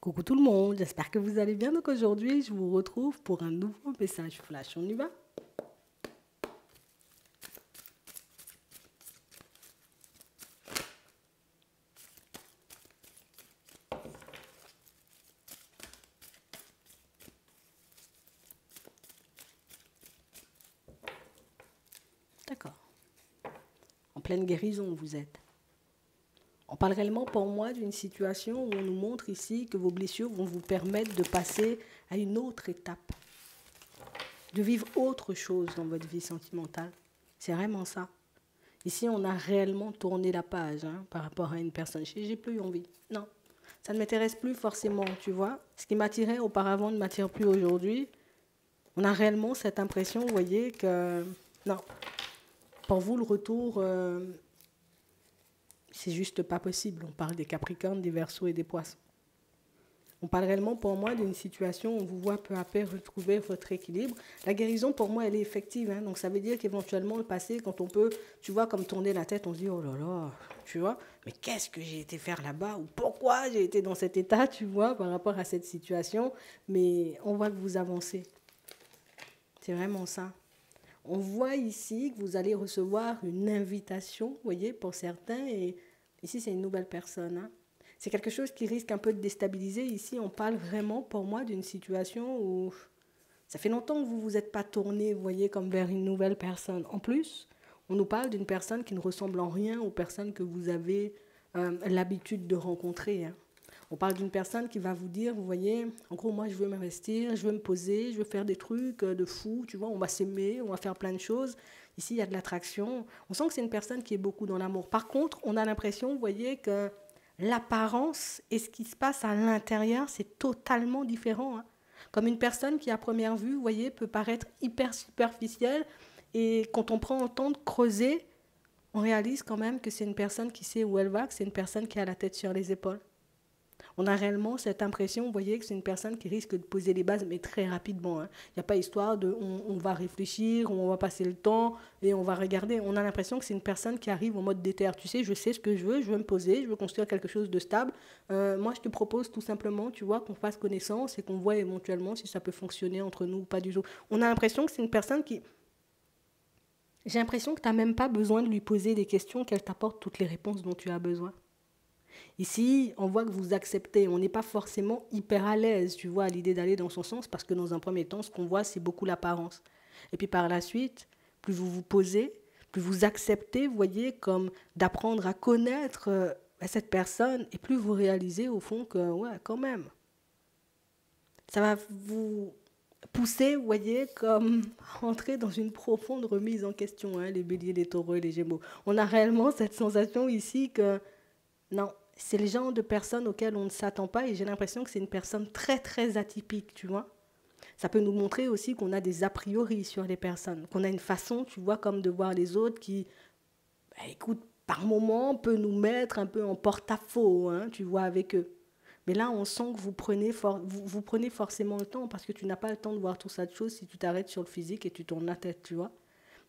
Coucou tout le monde, j'espère que vous allez bien. Donc aujourd'hui, je vous retrouve pour un nouveau message flash. On y va? D'accord. En pleine guérison, vous êtes. On parle réellement pour moi d'une situation où on nous montre ici que vos blessures vont vous permettre de passer à une autre étape, de vivre autre chose dans votre vie sentimentale. C'est vraiment ça. Ici, on a réellement tourné la page par rapport à une personne. J'ai plus envie. Non, ça ne m'intéresse plus forcément, tu vois. Ce qui m'attirait auparavant ne m'attire plus aujourd'hui. On a réellement cette impression, vous voyez, que non, pour vous, le retour, c'est juste pas possible. On parle des Capricornes, des Verseaux et des Poissons. On parle réellement pour moi d'une situation où on vous voit peu à peu retrouver votre équilibre. La guérison, pour moi, elle est effective. Donc, ça veut dire qu'éventuellement, le passé, quand on peut, tu vois, comme tourner la tête, on se dit, oh là là, tu vois, mais qu'est-ce que j'ai été faire là-bas? Ou pourquoi j'ai été dans cet état, tu vois, par rapport à cette situation? Mais on voit que vous avancez. C'est vraiment ça. On voit ici que vous allez recevoir une invitation, vous voyez, pour certains. Et ici, c'est une nouvelle personne. C'est quelque chose qui risque un peu de déstabiliser. Ici, on parle vraiment, pour moi, d'une situation où ça fait longtemps que vous ne vous êtes pas tourné, vous voyez, comme vers une nouvelle personne. En plus, on nous parle d'une personne qui ne ressemble en rien aux personnes que vous avez l'habitude de rencontrer. On parle d'une personne qui va vous dire, vous voyez, en gros, moi, je veux m'investir, je veux me poser, je veux faire des trucs de fou, tu vois, on va s'aimer, on va faire plein de choses. Ici, il y a de l'attraction. On sent que c'est une personne qui est beaucoup dans l'amour. Par contre, on a l'impression, vous voyez, que l'apparence et ce qui se passe à l'intérieur, c'est totalement différent. Comme une personne qui, à première vue, vous voyez, peut paraître hyper superficielle. Et quand on prend le temps de creuser, on réalise quand même que c'est une personne qui sait où elle va, que c'est une personne qui a la tête sur les épaules. On a réellement cette impression, vous voyez, que c'est une personne qui risque de poser les bases, mais très rapidement. Il n'y a pas histoire de on va réfléchir, on va passer le temps et on va regarder. On a l'impression que c'est une personne qui arrive en mode déter. Tu sais, je sais ce que je veux me poser, je veux construire quelque chose de stable. Moi, je te propose tout simplement, tu vois, qu'on fasse connaissance et qu'on voit éventuellement si ça peut fonctionner entre nous ou pas du tout. On a l'impression que c'est une personne qui... J'ai l'impression que tu n'as même pas besoin de lui poser des questions, qu'elle t'apporte toutes les réponses dont tu as besoin. Ici, on voit que vous acceptez. On n'est pas forcément hyper à l'aise, tu vois, à l'idée d'aller dans son sens, parce que dans un premier temps, ce qu'on voit, c'est beaucoup l'apparence. Et puis par la suite, plus vous vous posez, plus vous acceptez, vous voyez, comme d'apprendre à connaître cette personne, et plus vous réalisez au fond que, ouais, quand même, ça va vous pousser, vous voyez, comme entrer dans une profonde remise en question, les béliers, les taureaux et les gémeaux. On a réellement cette sensation ici que, non, c'est le genre de personne auquel on ne s'attend pas et j'ai l'impression que c'est une personne très très atypique, tu vois. Ça peut nous montrer aussi qu'on a des a priori sur les personnes, qu'on a une façon, tu vois, comme de voir les autres qui, bah, écoute, par moment peut nous mettre un peu en porte-à-faux, tu vois, avec eux. Mais là, on sent que vous prenez forcément le temps parce que tu n'as pas le temps de voir tout ça de choses si tu t'arrêtes sur le physique et tu tournes la tête, tu vois.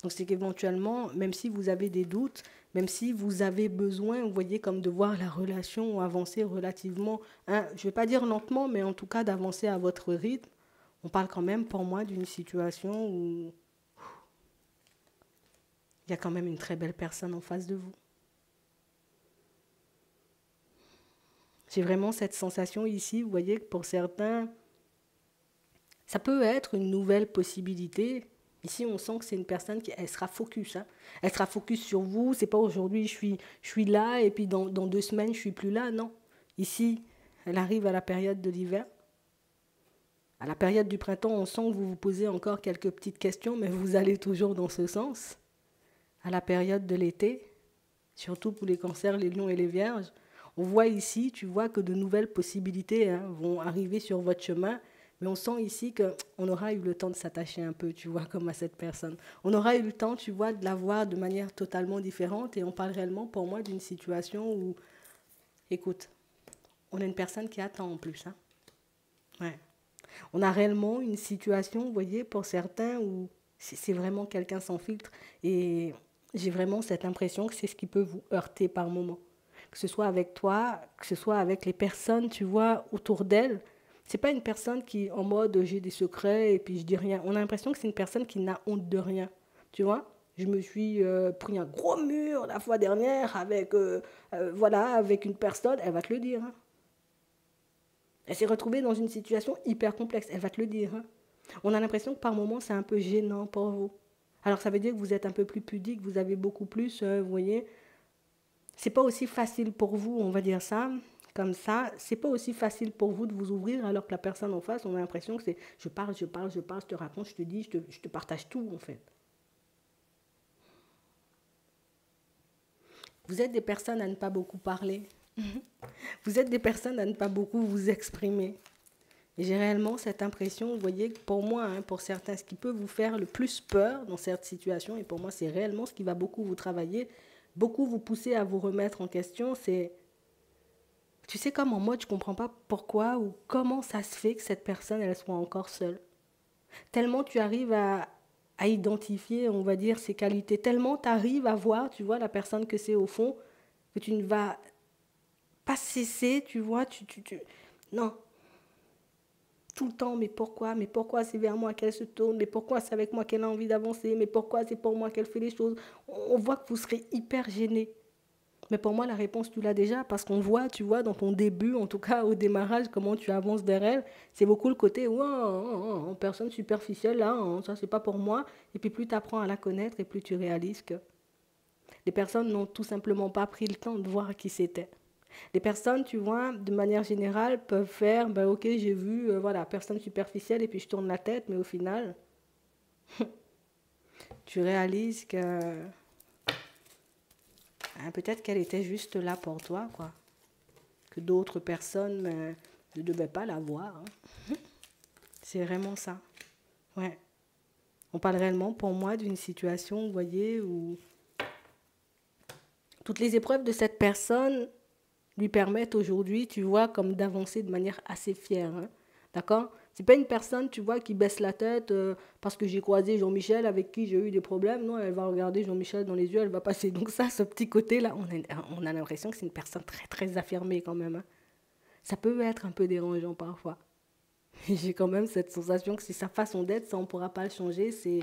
Donc c'est qu'éventuellement, même si vous avez des doutes, même si vous avez besoin, vous voyez, comme de voir la relation avancer relativement, je ne vais pas dire lentement, mais en tout cas d'avancer à votre rythme, on parle quand même pour moi d'une situation où il y a quand même une très belle personne en face de vous. J'ai vraiment cette sensation ici, vous voyez, que pour certains, ça peut être une nouvelle possibilité. Ici, on sent que c'est une personne qui elle sera focus. Elle sera focus sur vous. C'est pas aujourd'hui, je suis là et puis dans 2 semaines, je suis plus là. Non. Ici, elle arrive à la période de l'hiver. À la période du printemps, on sent que vous vous posez encore quelques petites questions, mais vous allez toujours dans ce sens. À la période de l'été, surtout pour les cancers, les lions et les vierges, on voit ici, tu vois que de nouvelles possibilités vont arriver sur votre chemin. Mais on sent ici qu'on aura eu le temps de s'attacher un peu, tu vois, comme à cette personne. On aura eu le temps, tu vois, de la voir de manière totalement différente. Et on parle réellement, pour moi, d'une situation où, écoute, on a une personne qui attend en plus. Ouais. On a réellement une situation, vous voyez, pour certains, où c'est vraiment quelqu'un sans filtre. Et j'ai vraiment cette impression que c'est ce qui peut vous heurter par moment. que ce soit avec toi, que ce soit avec les personnes, tu vois, autour d'elle. C'est pas une personne qui, en mode, j'ai des secrets et puis je dis rien. On a l'impression que c'est une personne qui n'a honte de rien, tu vois. Je me suis pris un gros mur la fois dernière avec, voilà, avec une personne, elle va te le dire, hein. Elle s'est retrouvée dans une situation hyper complexe, elle va te le dire, hein. On a l'impression que par moments, c'est un peu gênant pour vous. Alors ça veut dire que vous êtes un peu plus pudique, vous avez beaucoup plus, vous voyez, c'est pas aussi facile pour vous, on va dire ça, comme ça, c'est pas aussi facile pour vous de vous ouvrir alors que la personne en face, on a l'impression que c'est je parle, je parle, je parle, je te raconte, je te dis, je te partage tout en fait. Vous êtes des personnes à ne pas beaucoup parler. Vous êtes des personnes à ne pas beaucoup vous exprimer. Et j'ai réellement cette impression, vous voyez, que pour moi, hein, pour certains, ce qui peut vous faire le plus peur dans cette situation, et pour moi c'est réellement ce qui va beaucoup vous travailler, beaucoup vous pousser à vous remettre en question, c'est, tu sais, comme en mode, je comprends pas pourquoi ou comment ça se fait que cette personne, elle soit encore seule. Tellement tu arrives à identifier, on va dire, ses qualités, tellement tu arrives à voir, tu vois, la personne que c'est au fond, que tu ne vas pas cesser, tu vois, non, tout le temps, mais pourquoi c'est vers moi qu'elle se tourne, mais pourquoi c'est avec moi qu'elle a envie d'avancer, mais pourquoi c'est pour moi qu'elle fait les choses. On voit que vous serez hyper gêné. Mais pour moi, la réponse, tu l'as déjà, parce qu'on voit, tu vois, dans ton début, en tout cas au démarrage, comment tu avances vers elle. C'est beaucoup le côté, ouais, personne superficielle, là, ça, c'est pas pour moi. Et puis plus tu apprends à la connaître, et plus tu réalises que les personnes n'ont tout simplement pas pris le temps de voir qui c'était. Les personnes, tu vois, de manière générale, peuvent faire, ben ok, j'ai vu, voilà, personne superficielle, et puis je tourne la tête, mais au final, tu réalises que hein, peut-être qu'elle était juste là pour toi, quoi. Que d'autres personnes ne devaient pas la voir, hein. C'est vraiment ça. Ouais. On parle réellement, pour moi, d'une situation, vous voyez, où toutes les épreuves de cette personne lui permettent aujourd'hui, tu vois, comme d'avancer de manière assez fière, hein. D'accord? C'est pas une personne, tu vois, qui baisse la tête parce que j'ai croisé Jean-Michel avec qui j'ai eu des problèmes. Non, elle va regarder Jean-Michel dans les yeux, elle va passer. Donc ça, ce petit côté-là, on a l'impression que c'est une personne très, très affirmée quand même, hein. Ça peut être un peu dérangeant parfois. J'ai quand même cette sensation que c'est sa façon d'être, ça on ne pourra pas le changer. C'est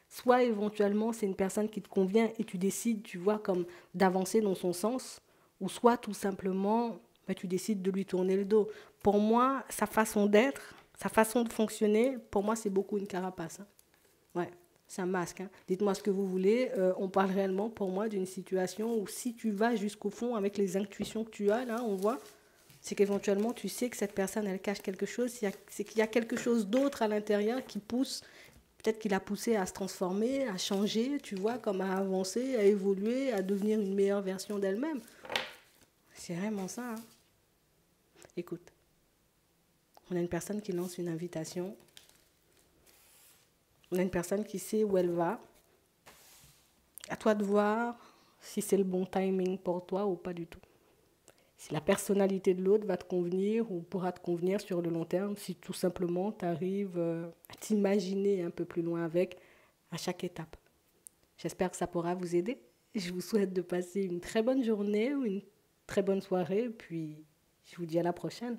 soit éventuellement c'est une personne qui te convient et tu décides, tu vois, comme d'avancer dans son sens, ou soit tout simplement bah, tu décides de lui tourner le dos. Pour moi, sa façon d'être, sa façon de fonctionner, pour moi c'est beaucoup une carapace, hein. Ouais, c'est un masque, hein. Dites-moi ce que vous voulez. On parle réellement pour moi d'une situation où si tu vas jusqu'au fond avec les intuitions que tu as, là, on voit, c'est qu'éventuellement tu sais que cette personne elle cache quelque chose, c'est qu'il y a quelque chose d'autre à l'intérieur qui pousse, peut-être qu'il a poussé à se transformer, à changer, tu vois, comme à avancer, à évoluer, à devenir une meilleure version d'elle-même. C'est vraiment ça, hein. Écoute, on a une personne qui lance une invitation, on a une personne qui sait où elle va, à toi de voir si c'est le bon timing pour toi ou pas du tout. Si la personnalité de l'autre va te convenir ou pourra te convenir sur le long terme, si tout simplement tu arrives à t'imaginer un peu plus loin avec à chaque étape. J'espère que ça pourra vous aider. Je vous souhaite de passer une très bonne journée ou une très bonne soirée, puis je vous dis à la prochaine.